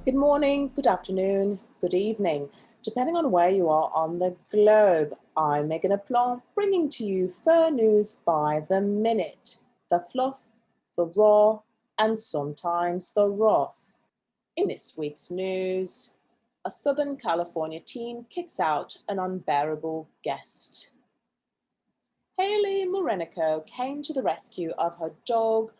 Good morning, good afternoon, good evening, depending on where you are on the globe. I'm Meganne Aplomb, bringing to you fur news by the minute, the fluff, the raw, and sometimes the rough. In this week's news, a Southern California teen kicks out an unbearable guest. Haley Morenico came to the rescue of her dog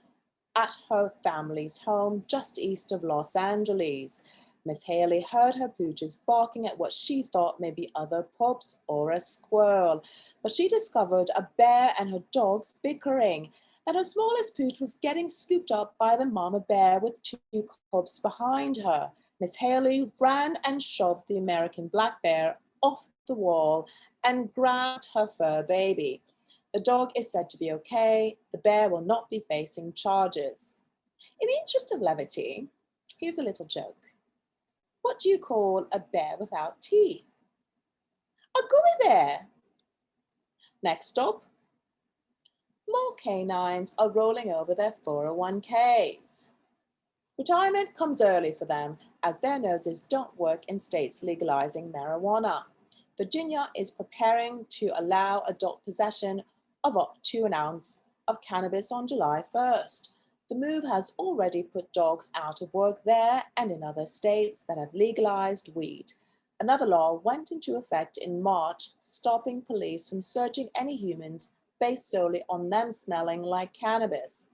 at her family's home just east of Los Angeles. Miss Haley heard her pooches barking at what she thought may be other pups or a squirrel, but she discovered a bear and her dogs bickering, and her smallest pooch was getting scooped up by the mama bear with two cubs behind her. Miss Haley ran and shoved the American black bear off the wall and grabbed her fur baby. The dog is said to be okay. The bear will not be facing charges. In the interest of levity, here's a little joke. What do you call a bear without teeth? A gummy bear. Next up, more canines are rolling over their 401ks. Retirement comes early for them as their noses don't work in states legalizing marijuana. Virginia is preparing to allow adult possession of up to an ounce of cannabis on July 1st. The move has already put dogs out of work there and in other states that have legalized weed. Another law went into effect in March, stopping police from searching any humans based solely on them smelling like cannabis.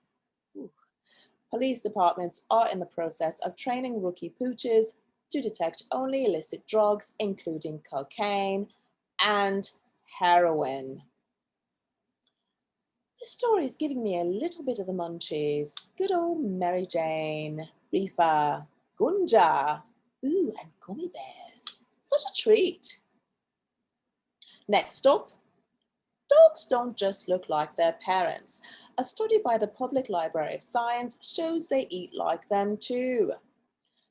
Police departments are in the process of training rookie pooches to detect only illicit drugs, including cocaine and heroin. This story is giving me a little bit of the munchies. Good old Mary Jane, Reefer, Gunja, and gummy bears. Such a treat. Next up, dogs don't just look like their parents. A study by the Public Library of Science shows they eat like them too.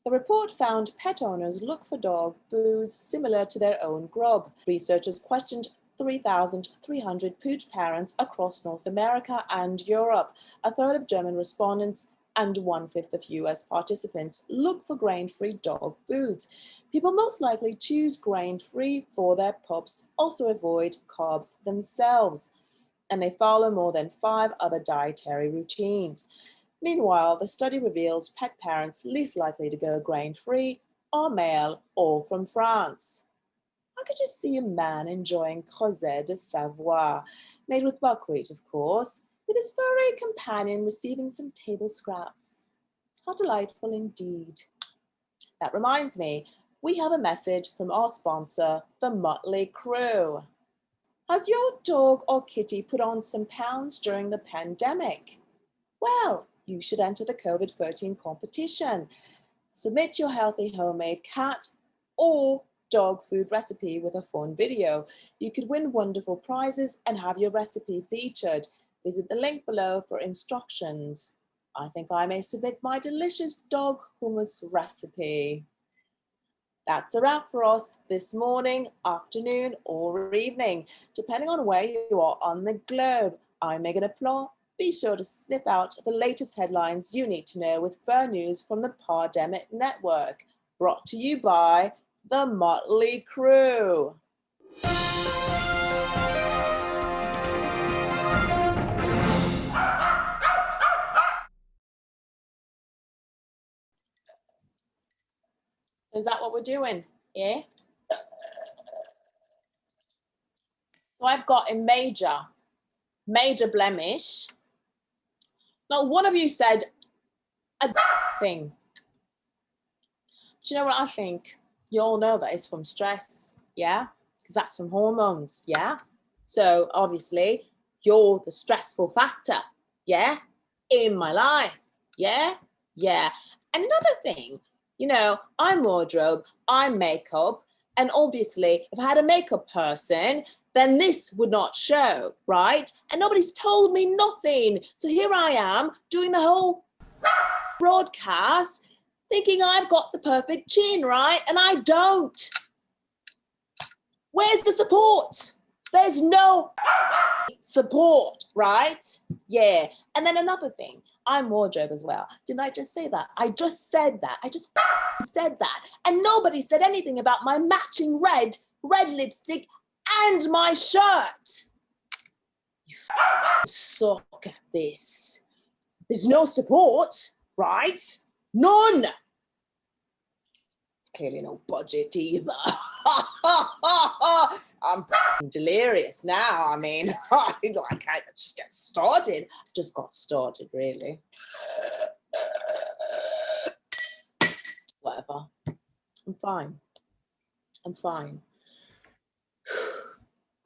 The report found pet owners look for dog foods similar to their own grub. Researchers questioned 3,300 pooch parents across North America and Europe. A third of German respondents and 1/5 of US participants look for grain-free dog foods. People most likely choose grain-free for their pups, also avoid carbs themselves, and they follow more than 5 other dietary routines. Meanwhile, the study reveals pet parents least likely to go grain-free are male or from France. I could just see a man enjoying crozet de Savoie, made with buckwheat, of course, with his furry companion receiving some table scraps. How delightful indeed. That reminds me, we have a message from our sponsor, the Muttly crew. Has your dog or kitty put on some pounds during the pandemic? Well, you should enter the COVID-13 competition. Submit your healthy homemade cat or dog food recipe with a fun video. You could win wonderful prizes and have your recipe featured. Visit the link below for instructions. I think I may submit my delicious dog hummus recipe. That's a wrap for us this morning, afternoon, or evening, depending on where you are on the globe. I'm Meganne Aplomb. Be sure to snip out the latest headlines you need to know with fur news from the Pandemic Network. Brought to you by the Muttly crew. Is that what we're doing? Yeah? So I've got a major blemish. Not one of you said a thing. Do you know what I think? You all know that it's from stress, yeah? Because that's from hormones, yeah? So obviously, you're the stressful factor, yeah? In my life, yeah? Yeah. Another thing, you know, I'm wardrobe, I'm makeup, and obviously, if I had a makeup person, then this would not show, right? And nobody's told me nothing. So here I am doing the whole broadcast thinking I've got the perfect chin, right? And I don't. Where's the support? There's no support, right? Yeah. And then another thing, I'm wardrobe as well. Didn't I just say that? I just said that. I just said that. And nobody said anything about my matching red lipstick and my shirt. You suck at this. There's no support, right? None. It's clearly no budget either. I'm delirious now. I mean, I can't just get started. Just got started, really. Whatever. I'm fine. I'm fine.